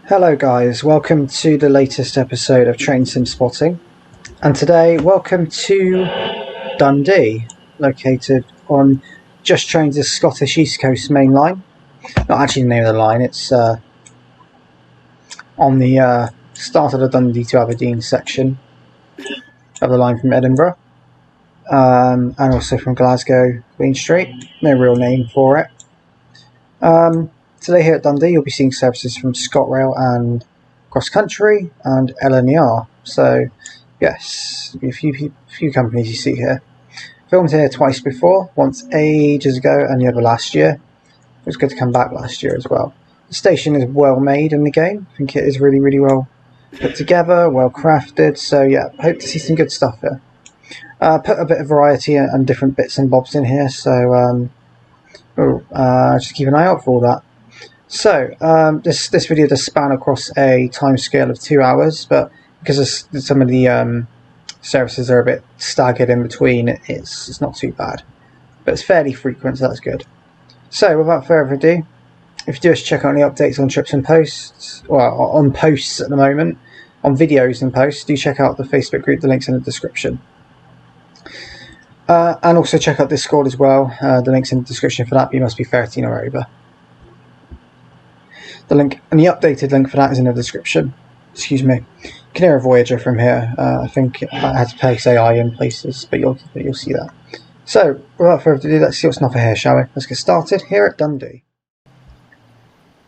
Hello guys, welcome to the latest episode of Train Sim Spotting, and today welcome to Dundee, located on Just Trains' Scottish East Coast main line. Not actually the name of the line, it's on the start of the Dundee to Aberdeen section of the line from Edinburgh, and also from Glasgow, Queen Street. No real name for it. Today here at Dundee you'll be seeing services from ScotRail and CrossCountry and LNER. So yes, a few companies you see here. Filmed here twice before, once ages ago and the other last year. It was good to come back last year as well. The station is well made in the game. I think it is really well put together, well crafted. So yeah, hope to see some good stuff here. Put a bit of variety and different bits and bobs in here, so just keep an eye out for all that. So this video does span across a time scale of 2 hours, but because some of the services are a bit staggered in between, it's not too bad. But it's fairly frequent, so that's good. So without further ado, if you do wish to check out any updates on trips and posts, well, on posts at the moment, on videos and posts, do check out the Facebook group, the link's in the description. And also check out Discord as well, the link's in the description for that, but you must be 13 or over. The link and the updated link for that is in the description. Excuse me. You can hear a Voyager from here. I think I had to place AI in places, but you'll see that. So, without further ado, let's see what's on offer here, shall we? Let's get started here at Dundee.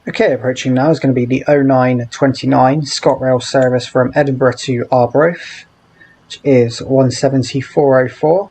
Okay, approaching now is going to be the 0929 ScotRail service from Edinburgh to Arbroath, which is 174.04.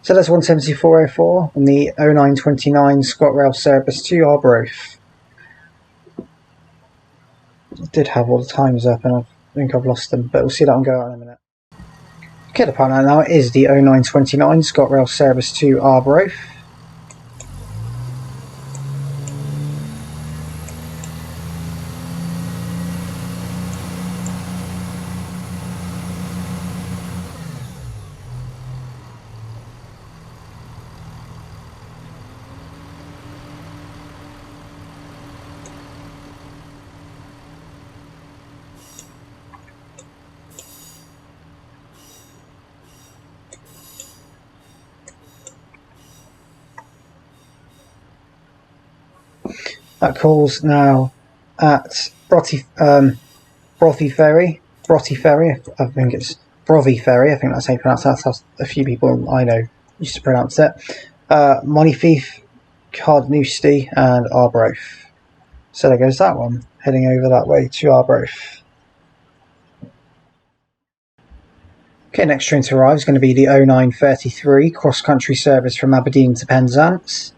So that's 174.04 on the 0929 ScotRail service to Arbroath. I did have all the times up and I think I've lost them, but we'll see that one go out in a minute. Okay, the partner now is the 0929 ScotRail service to Arbroath. That calls now at Brothy Ferry, I think it's Brothy Ferry, I think that's how you pronounce that. That's how a few people I know used to pronounce it. Montefief, Cardnewsty and Arbroath. So there goes that one, heading over that way to Arbroath. Okay, next train to arrive is going to be the 0933 cross-country service from Aberdeen to Penzance.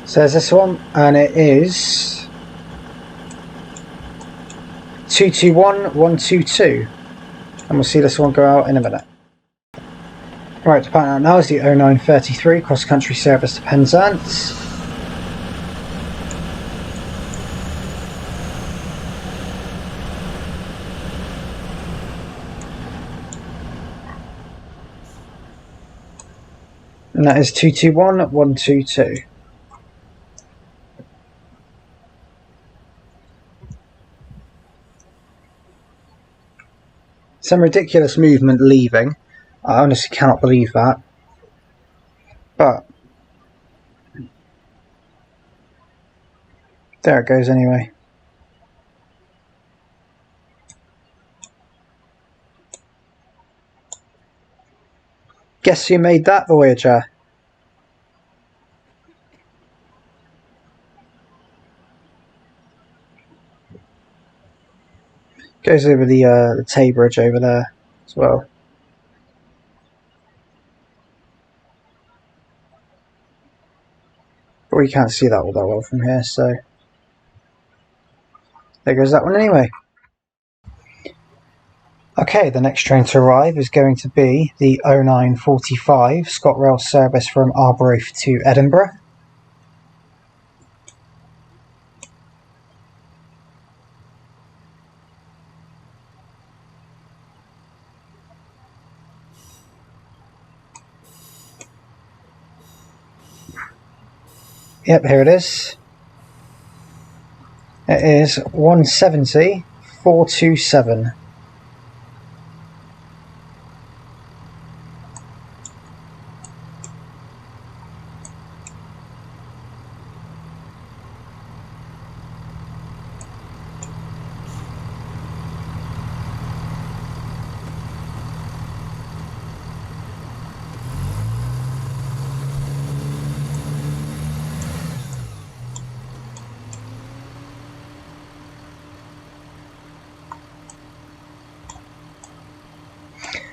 So there's this one, and it is 221122, and we'll see this one go out in a minute. Right, to pan out now is the 0933 cross-country service to Penzance. And that is 221122. Some ridiculous movement leaving. I honestly cannot believe that. But there it goes anyway. Guess who made that Voyager? Goes over the Tay Bridge over there as well. But we can't see that all that well from here, so there goes that one anyway. Okay, the next train to arrive is going to be the 0945 ScotRail service from Arbroath to Edinburgh. Yep, here it is. It is 170,427.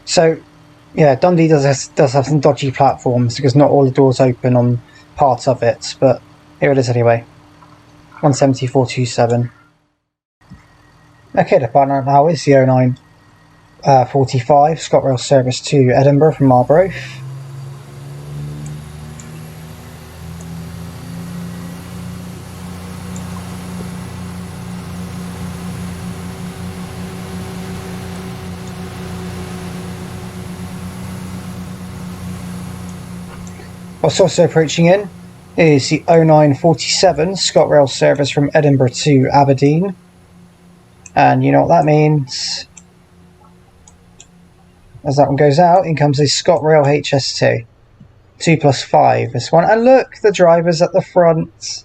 So, yeah, Dundee does have some dodgy platforms because not all the doors open on part of it, but here it is anyway. 170,427. Okay, the partner now is the 0945 ScotRail service to Edinburgh from Arbroath. What's also approaching in is the 0947 ScotRail service from Edinburgh to Aberdeen. And you know what that means. As that one goes out, in comes a ScotRail HST. 2+5, this one. And look, the driver's at the front.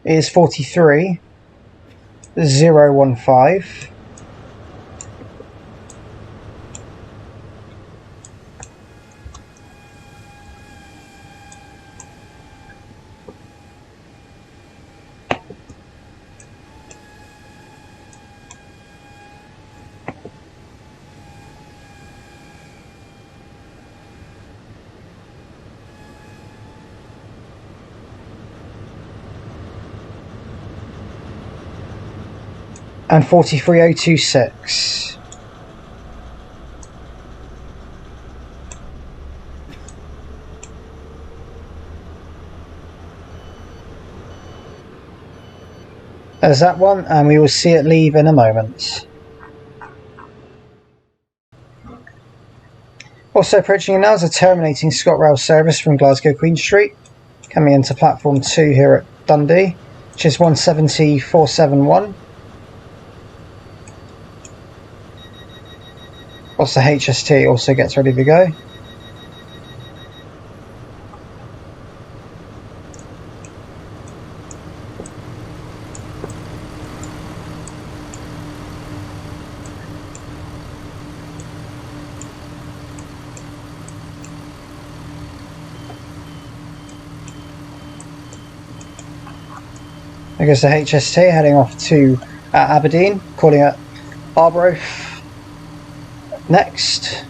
It is 43,015. And 43,026. There's that one, and we will see it leave in a moment. Also approaching now is a terminating ScotRail service from Glasgow Queen Street, coming into platform 2 here at Dundee, which is 170,471. Whilst the HST also gets ready to go. There goes the HST heading off to Aberdeen, calling at Arbroath next.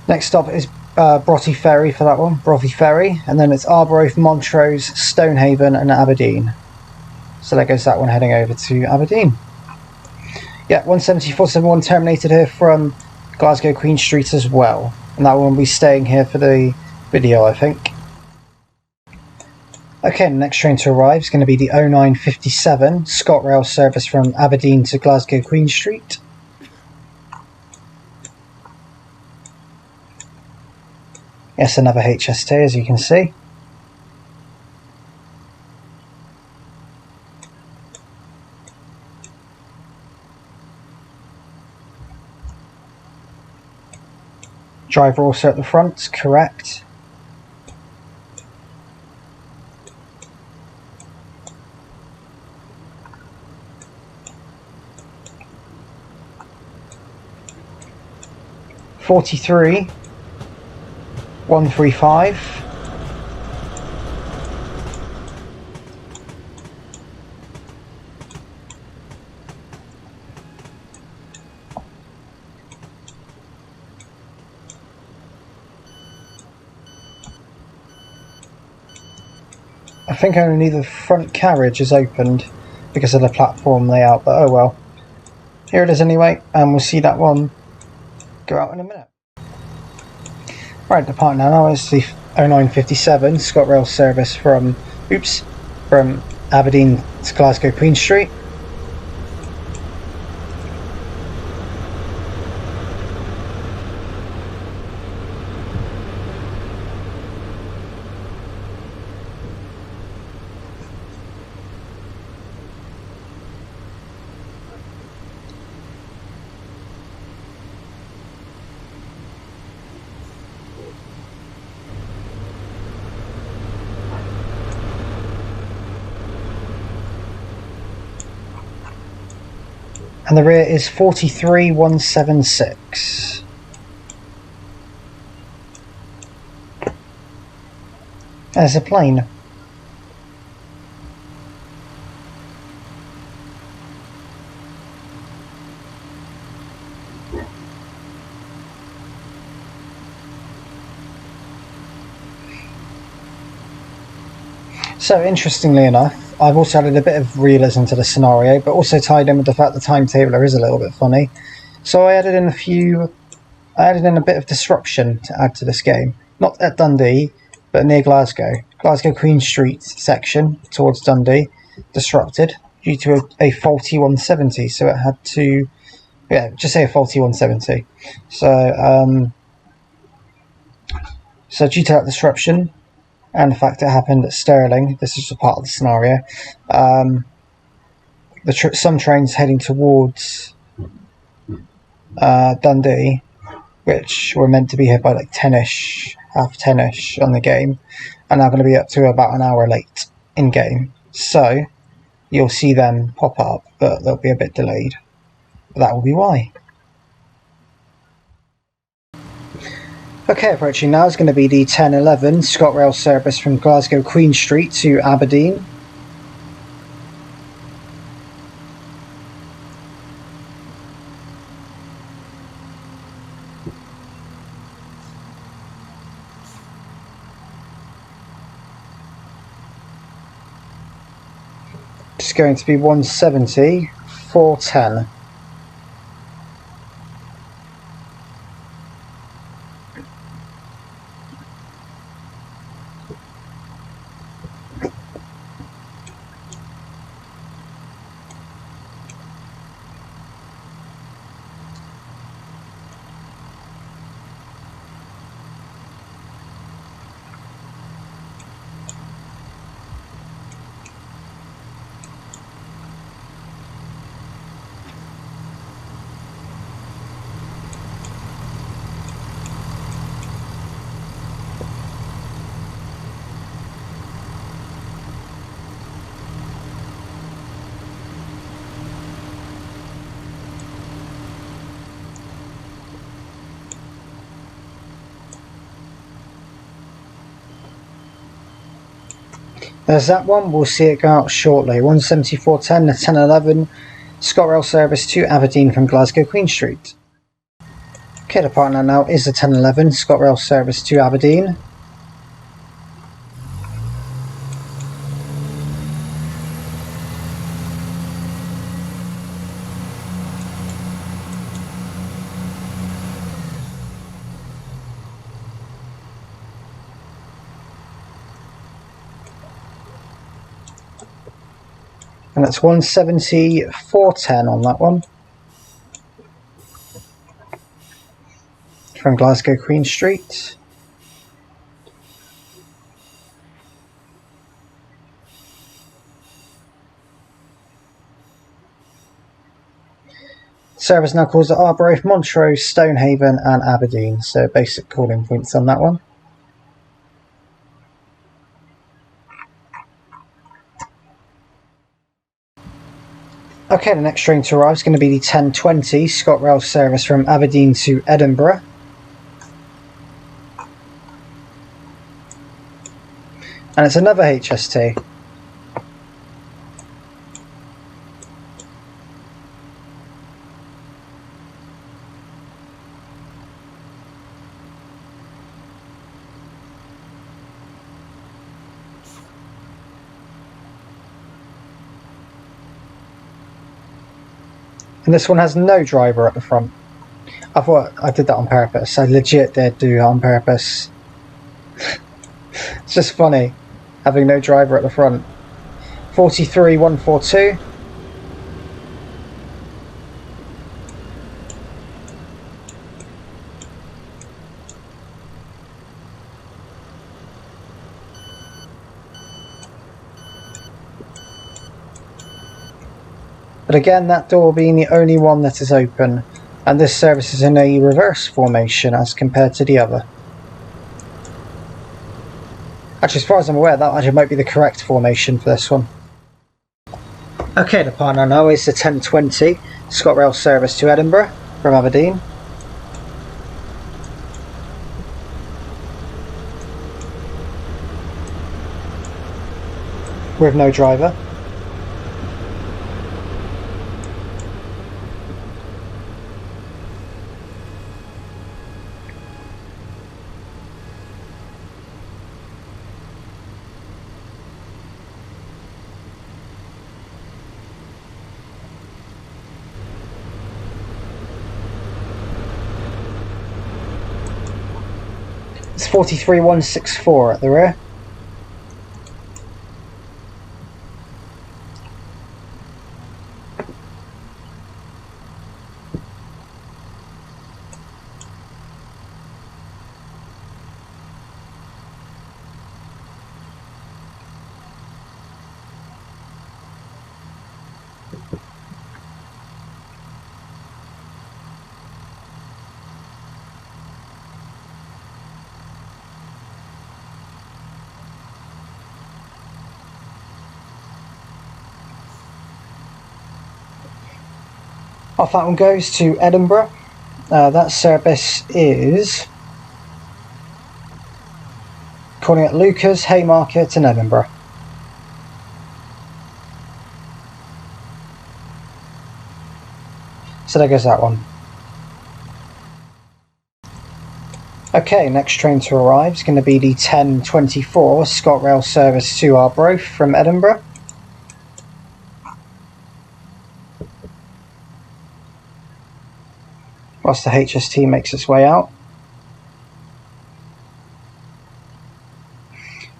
Next stop is Broughty Ferry for that one, Broughty Ferry, and then it's Arbroath, Montrose, Stonehaven and Aberdeen. So there goes that one heading over to Aberdeen. Yeah, 17471 terminated here from Glasgow Queen Street as well, and that one will be staying here for the video, I think. Okay, the next train to arrive is going to be the 0957 ScotRail service from Aberdeen to Glasgow Queen Street. Yes, another HST, as you can see. Driver also at the front, correct. (43) 135. I think only the front carriage is opened because of the platform layout, but oh well. Here it is anyway, and we'll see that one go out in a minute. Right, departing now is the 0957 ScotRail service from Aberdeen to Glasgow Queen Street. And the rear is 43176. There's a plane. So interestingly enough, I've also added a bit of realism to the scenario, but also tied in with the fact the timetabler is a little bit funny. So I added in a bit of disruption to add to this game. Not at Dundee, but near Glasgow. Glasgow Queen Street section towards Dundee disrupted due to a faulty 170. So it had to, yeah, just say a faulty 170. So due to that disruption, and the fact it happened at Stirling, this is a part of the scenario, some trains heading towards Dundee, which were meant to be here by like 10ish, half 10ish on the game, are now going to be up to about an hour late in game. So you'll see them pop up, but they'll be a bit delayed. That will be why. Okay, approaching now is going to be the 1011 ScotRail service from Glasgow Queen Street to Aberdeen. It's going to be 170, 410. There's that one, we'll see it go out shortly. 174.10, the 1011 ScotRail service to Aberdeen from Glasgow Queen Street. Okay, the partner now is the 1011 ScotRail service to Aberdeen. And that's 170.410 on that one. From Glasgow Queen Street. Service now calls at Arbroath, Montrose, Stonehaven and Aberdeen, so basic calling points on that one. Okay, the next train to arrive is going to be the 1020 ScotRail service from Aberdeen to Edinburgh. And it's another HST. And this one has no driver at the front. I thought I did that on purpose. I legit did do it on purpose. It's just funny having no driver at the front. 43.142. But again, that door being the only one that is open, and this service is in a reverse formation as compared to the other. Actually, as far as I'm aware, that actually might be the correct formation for this one. Okay, the partner now is the 1020 ScotRail service to Edinburgh from Aberdeen. With no driver. It's 43.164 at the rear. Off that one goes to Edinburgh. That service is calling at Lucas, Haymarket and Edinburgh. So there goes that one. Okay, next train to arrive is going to be the 1024 ScotRail service to Arbroath from Edinburgh. Whilst the HST makes its way out.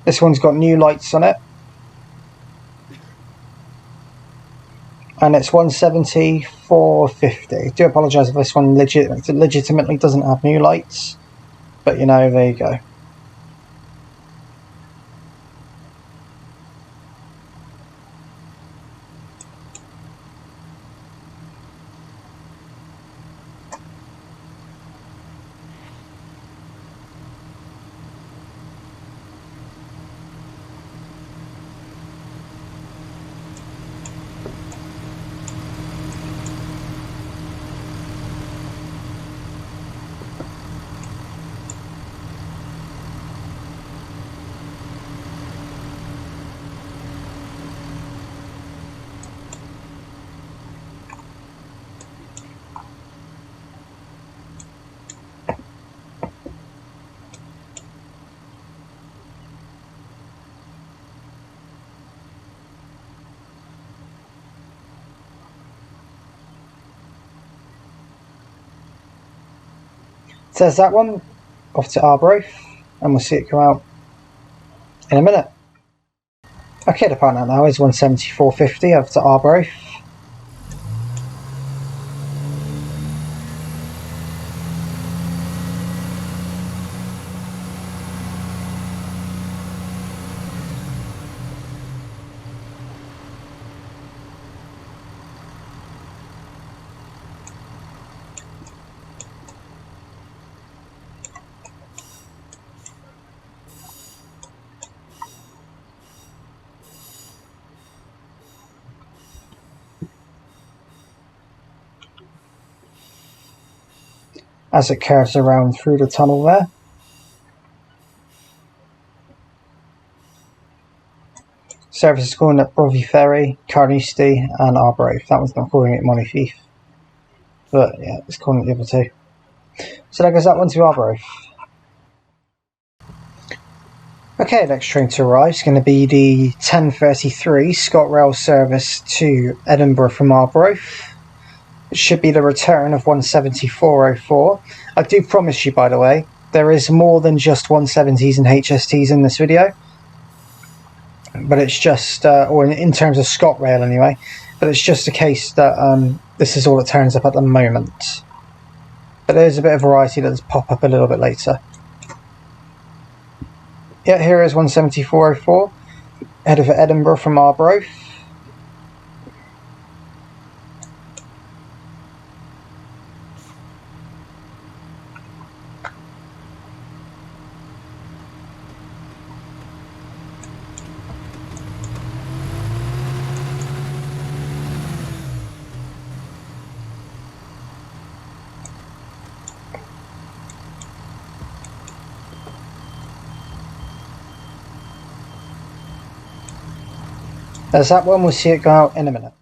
This one's got new lights on it. And it's 170.450. Do apologise if this one legitimately doesn't have new lights. But you know, there you go. So there's that one, off to Arbroath, and we'll see it go out in a minute. Okay, the partner now is 174.50 over to Arbroath. As it curves around through the tunnel there. Service is calling at Brovey Ferry, Carnoustie and Arbroath. That one's not calling it Montefief, but yeah, it's calling it the other two. So there goes that one to Arbroath. Okay, next train to arrive is going to be the 10:33 ScotRail service to Edinburgh from Arbroath. It should be the return of 174.04. I do promise you, by the way, there is more than just 170s and HSTs in this video. But it's just, or in terms of ScotRail anyway, but it's just a case that this is all that turns up at the moment. But there's a bit of variety that does pop up a little bit later. Yeah, here is 174.04, headed for Edinburgh from Arbroath. There's that one, we'll see it go out in a minute.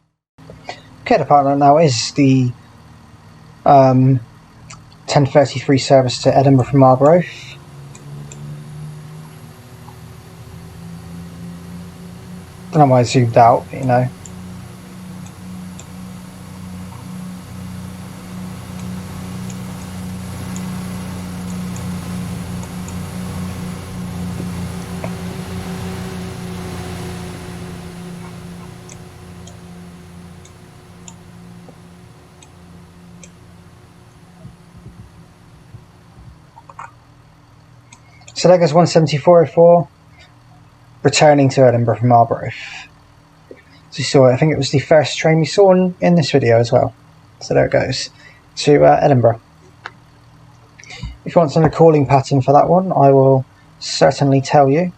Okay, the partner now is the 10:33 service to Edinburgh from Arbroath. Don't know why I zoomed out, but you know. So that goes 174.04, returning to Edinburgh from Arbroath. So you saw, I think it was the first train we saw in this video as well. So there it goes, to Edinburgh. If you want some calling pattern for that one, I will certainly tell you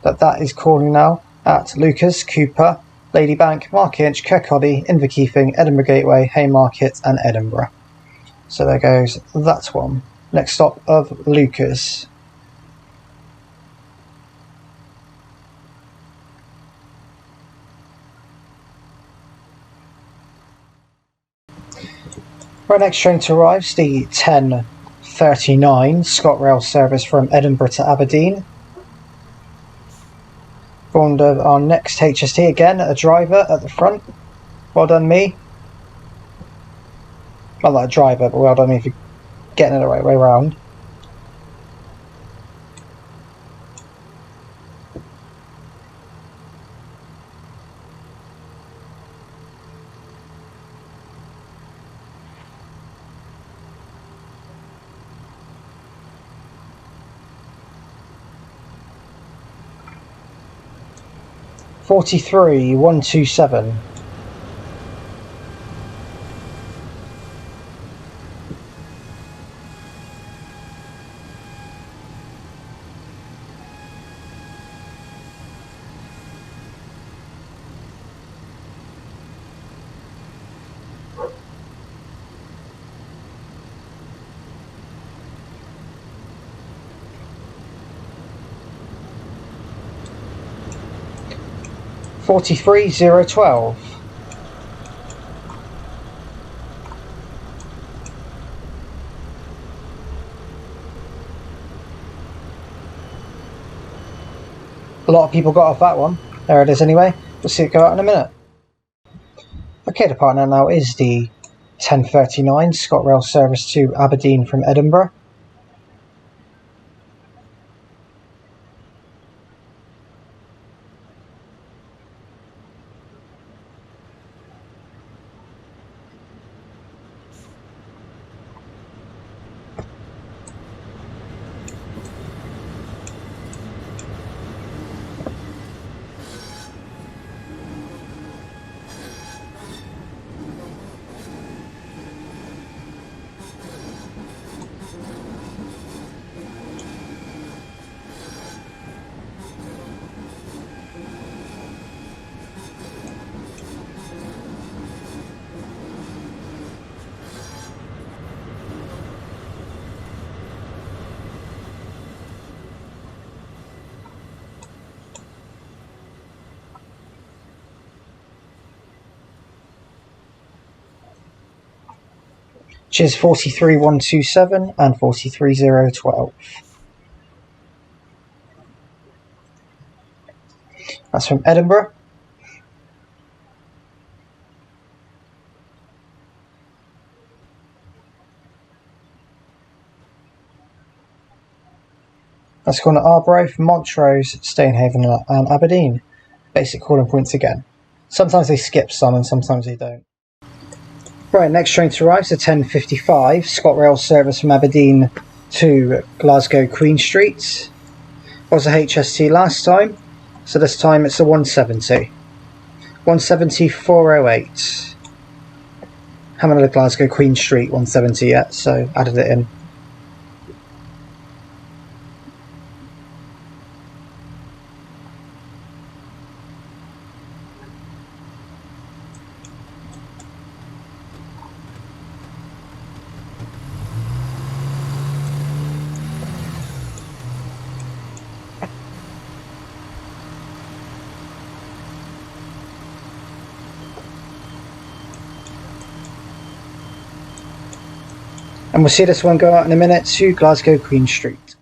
that that is calling now at Lucas, Cooper, Ladybank, Markinch, Kirkcaldy, Inverkeithing, Edinburgh Gateway, Haymarket and Edinburgh. So there goes that one. Next stop of Lucas. Our next train to arrive is the 10:39 ScotRail service from Edinburgh to Aberdeen. Formed of our next HST again, a driver at the front. Well done me. Not like a driver, but well done me for getting it the right way around. (43) 127. (43) 012. A lot of people got off that one. There it is anyway. We'll see it go out in a minute. Okay, the partner now is the 10:39 ScotRail service to Aberdeen from Edinburgh. Which is 43127 and 43012. That's from Edinburgh. That's going to Arbroath, Montrose, Stonehaven and Aberdeen. Basic calling points again. Sometimes they skip some and sometimes they don't. Right, next train to arrive is a 10:55 ScotRail service from Aberdeen to Glasgow Queen Street. Was a HST last time, so this time it's a 170. 170-408. Haven't had a Glasgow Queen Street 170 yet, so added it in. And we'll see this one go out in a minute to Glasgow Queen Street.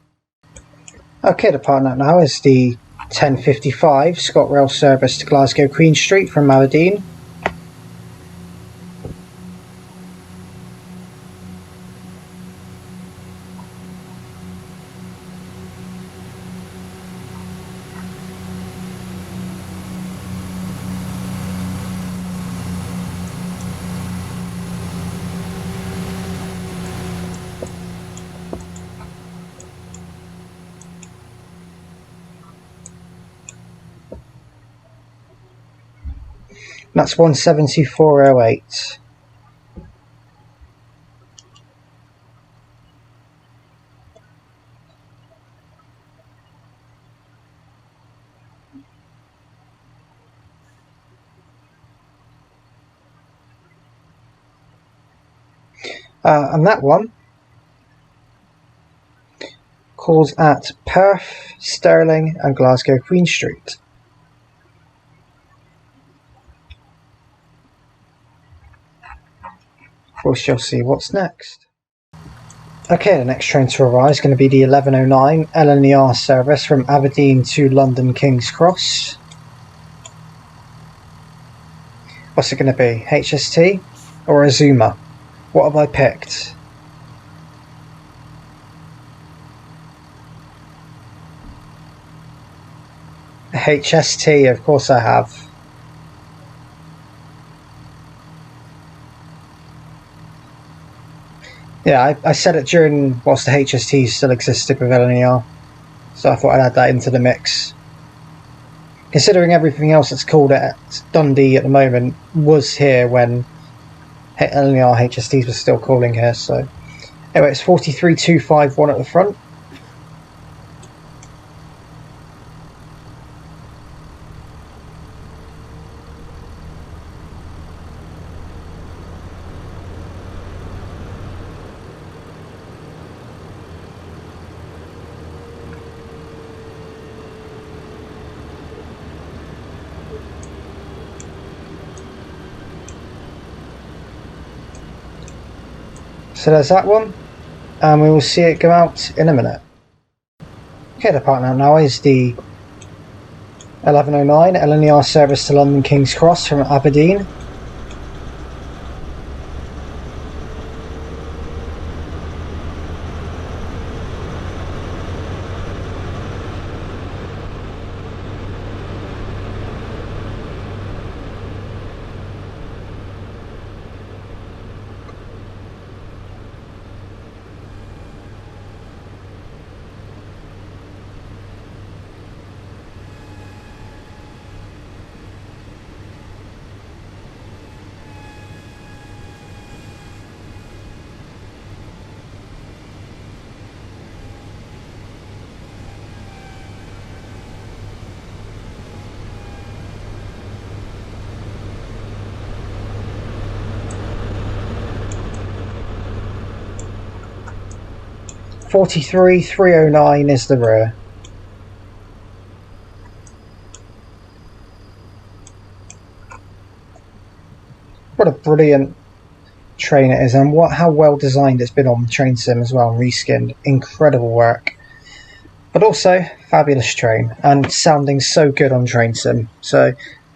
Okay, departing out now is the 10:55 ScotRail service to Glasgow Queen Street from Aberdeen. That's 170-408. And that one calls at Perth, Stirling and Glasgow Queen Street. We shall see what's next. Okay, the next train to arrive is going to be the 11:09 LNER service from Aberdeen to London King's Cross. What's it going to be? HST or Azuma? What have I picked? HST, of course I have. Yeah, I said it during whilst the HST still existed with LNER, so I thought I'd add that into the mix. Considering everything else that's called at Dundee at the moment was here when LNER HSTs were still calling here, so... Anyway, it's 43251 at the front. So there's that one, and we will see it go out in a minute. Okay, the partner now is the 11:09 LNER service to London King's Cross from Aberdeen. 43,309 is the rear. What a brilliant train it is, and how well designed it's been on Train Sim as well, and reskinned. Incredible work. But also, fabulous train, and sounding so good on Train Sim. So,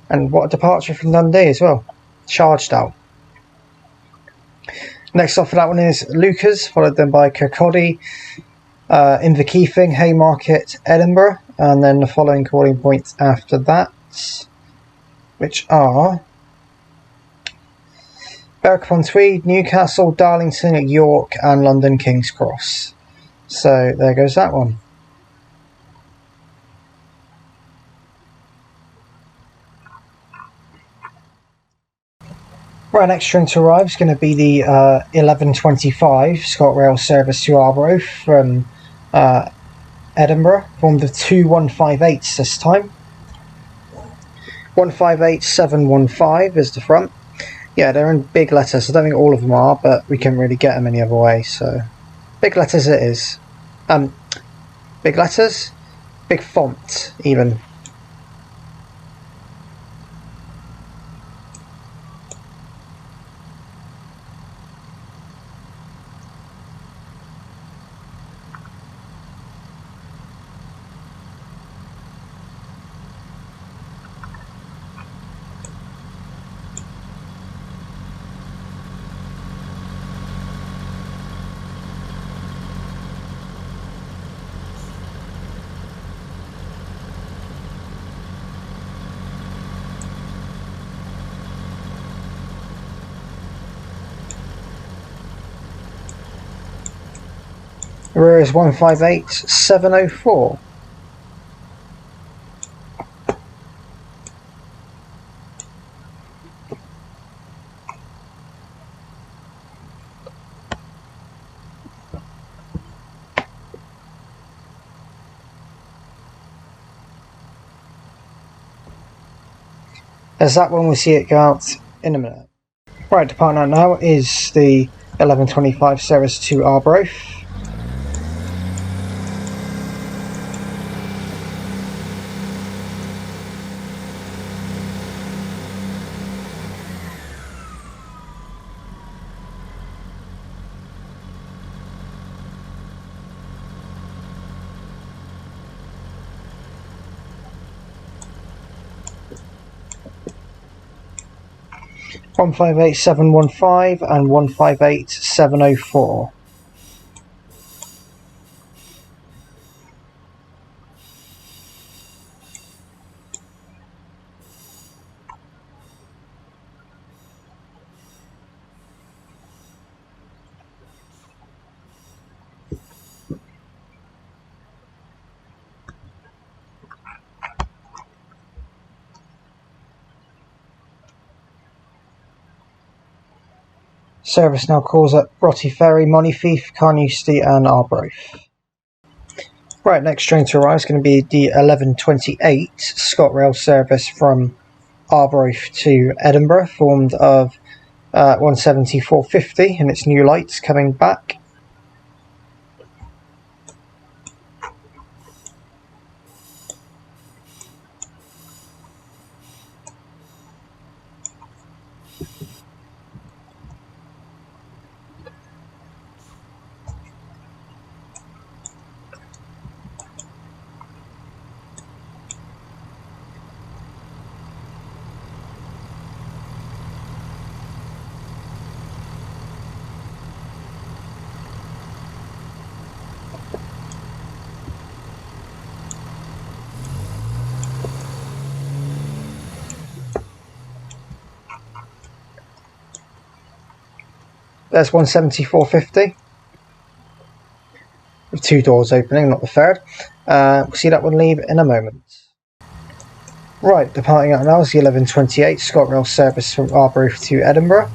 and what a departure from Dundee as well. Charged out. Next off for that one is Lucas, followed then by Kirkcaldy, Inverkeithing, Haymarket, Edinburgh, and then the following calling points after that, which are Berwick-upon-Tweed, Newcastle, Darlington, York, and London King's Cross. So there goes that one. Right, next train to arrive is going to be the 11:25 ScotRail service to Arbroath from Edinburgh, formed of two 158s this time. 158715 is the front. Yeah, they're in big letters. I don't think all of them are, but we can't really get them any other way, so big letters it is. Big letters, big font even. The rear is 158704. As that one, we'll see it go out in a minute. Right, departing out now is the 11:25 service to Arbroath. One 158715 and 158704. Service now calls at Broughty Ferry, Montefief, Carnoustie and Arbroath. Right, next train to arrive is going to be the 11:28 ScotRail service from Arbroath to Edinburgh, formed of 17450 and its new lights coming back. There's 17450 with two doors opening, not the third. We'll see that one leave in a moment. Right, departing out now is the 11:28 ScotRail service from Arbroath to Edinburgh.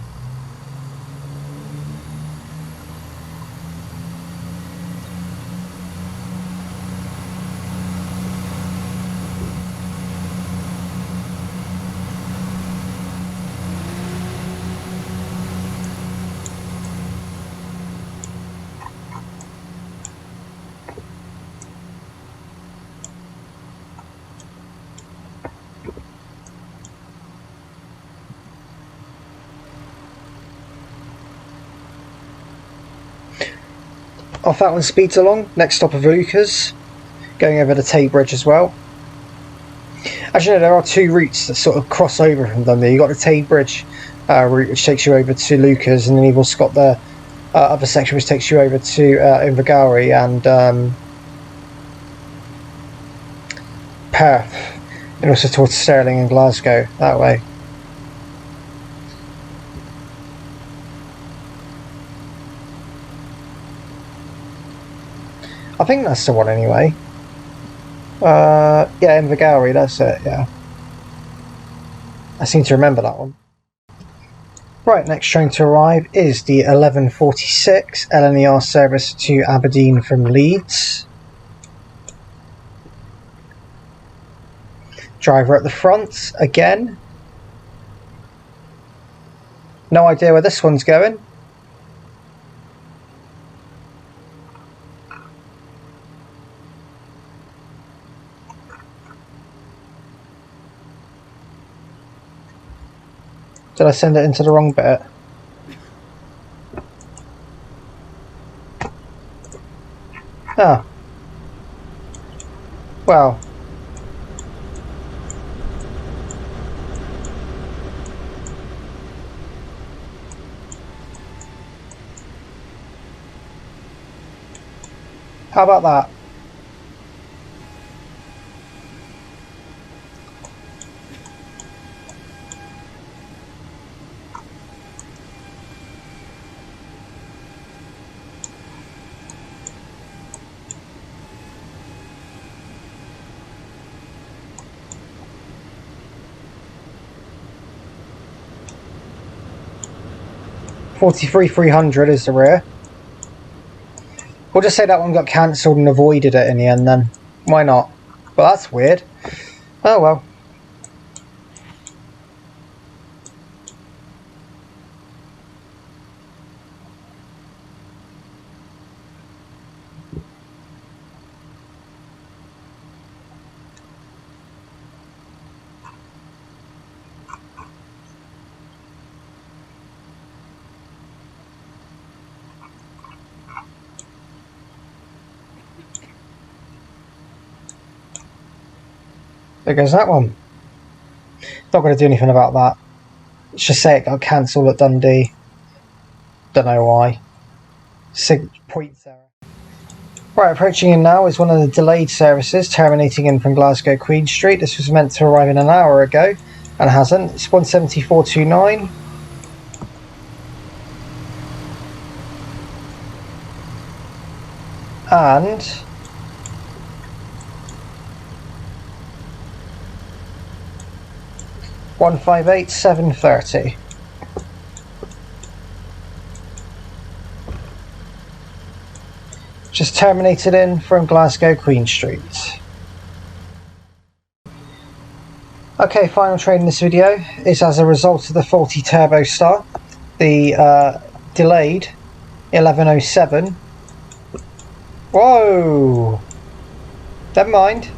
Off that one speeds along. Next stop of Lucas, going over the Tay Bridge as well. As you know, there are two routes that sort of cross over from Dundee. You've got the Tay Bridge route, which takes you over to Lucas, and then you've also got the other section which takes you over to Invergowrie and Perth, and also towards Stirling and Glasgow that way. I think that's the one anyway. Yeah, Invergowrie, that's it, yeah. I seem to remember that one. Right, next train to arrive is the 11:46 LNER service to Aberdeen from Leeds. Driver at the front again. No idea where this one's going. Did I send it into the wrong bit? Ah. Well. How about that? $43,300 is the rear. We'll just say that one got cancelled and avoided it in the end then. Why not? Well, that's weird. Oh well. There goes that one. Not going to do anything about that. Let's just say it got cancelled at Dundee. Don't know why. Points error. Right, approaching in now is one of the delayed services terminating in from Glasgow Queen Street. This was meant to arrive in an hour ago and hasn't. It's 174.29. And 158,730. Just terminated in from Glasgow Queen Street. Okay, final train in this video is as a result of the faulty turbo start. The delayed 1107. Whoa! Never mind.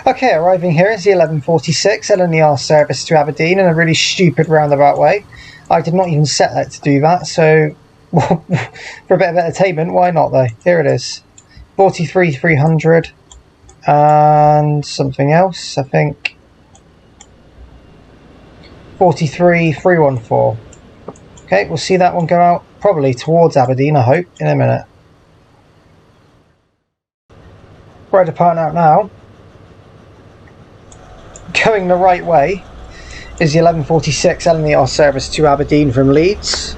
Okay, arriving here is the 11:46 LNER service to Aberdeen in a really stupid roundabout way. I did not even set that to do that, so for a bit of entertainment, why not though? Here it is. 43,300 and something else, I think. 43,314. Okay, we'll see that one go out probably towards Aberdeen, I hope, in a minute. Right, departing out now. Going the right way is the 11:46 LNER service to Aberdeen from Leeds.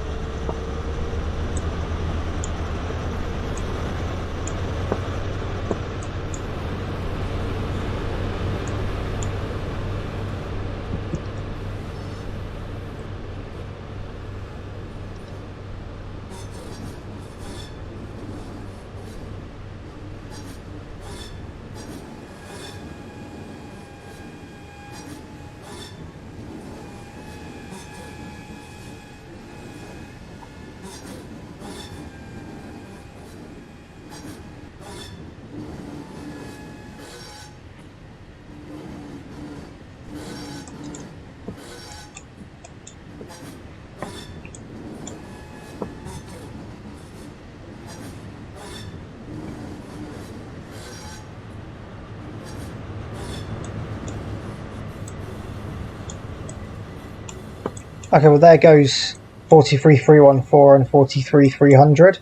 Okay, well there goes 43314 and 43300.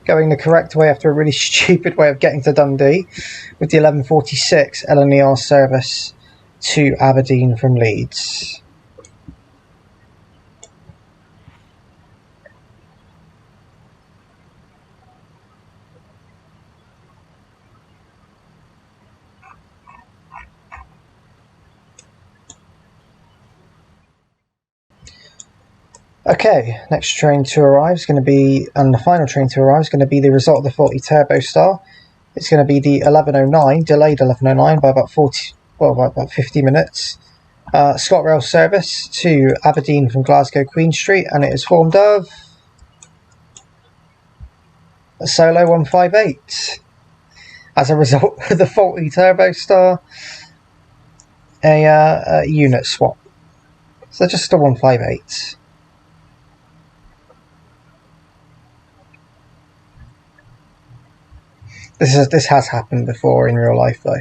Going the correct way after a really stupid way of getting to Dundee with the 1146 LNER service to Aberdeen from Leeds. Okay, next train to arrive is going to be, and the final train to arrive is going to be the result of the faulty turbo star. It's going to be the 1109, delayed 1109 by about 50 minutes. ScotRail service to Aberdeen from Glasgow Queen Street, and it is formed of a solo 158. As a result of the faulty turbo star, a unit swap. So just a 158. This has happened before in real life, though.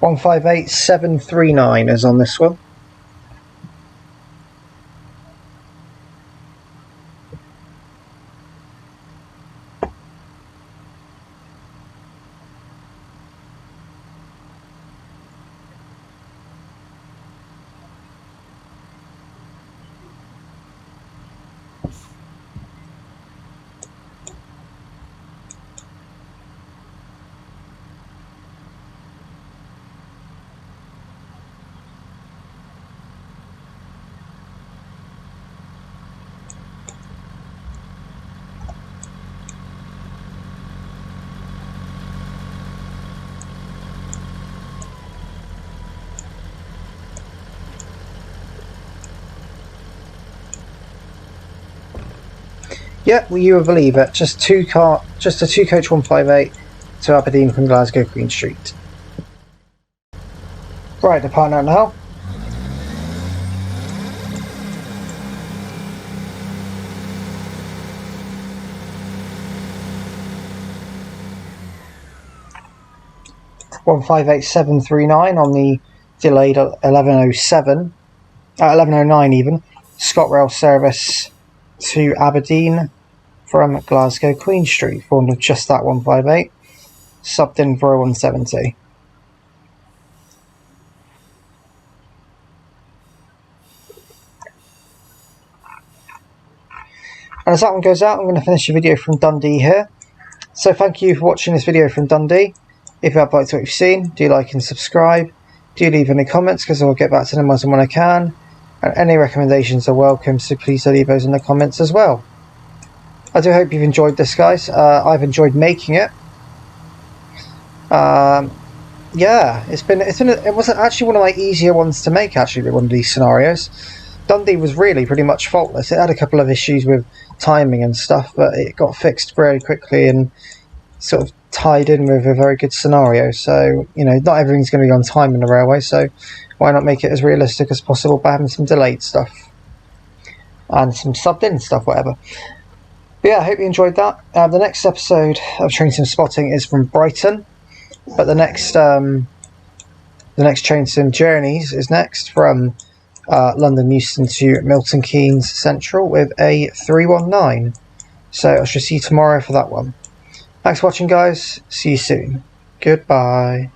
$158,739 is on this one. Yeah, well, you will believe it. Just a two-coach 158 to Aberdeen from Glasgow Queen Street. Right, departing out now. $158,739 on the delayed 1109 even. ScotRail service to Aberdeen from Glasgow Queen Street, formed of just that 158, subbed in for a 170. And as that one goes out, I'm going to finish the video from Dundee here. So thank you for watching this video from Dundee. If you have liked what you've seen, do like and subscribe. Do leave any comments, because I'll get back to them as and when I can. And any recommendations are welcome, so please do leave those in the comments as well. I do hope you've enjoyed this, guys. I've enjoyed making it. Yeah, it wasn't actually one of my easier ones to make, actually, one of these scenarios. Dundee was really pretty much faultless. It had a couple of issues with timing and stuff, but it got fixed very quickly and sort of tied in with a very good scenario. So, you know, not everything's going to be on time in the railway, so why not make it as realistic as possible by having some delayed stuff and some subbed in stuff, whatever. But yeah, I hope you enjoyed that. The next episode of Train Sim Spotting is from Brighton, but the next Train Sim Journeys is next from London Euston to Milton Keynes Central with a 319. So I shall see you tomorrow for that one. Thanks for watching, guys. See you soon. Goodbye.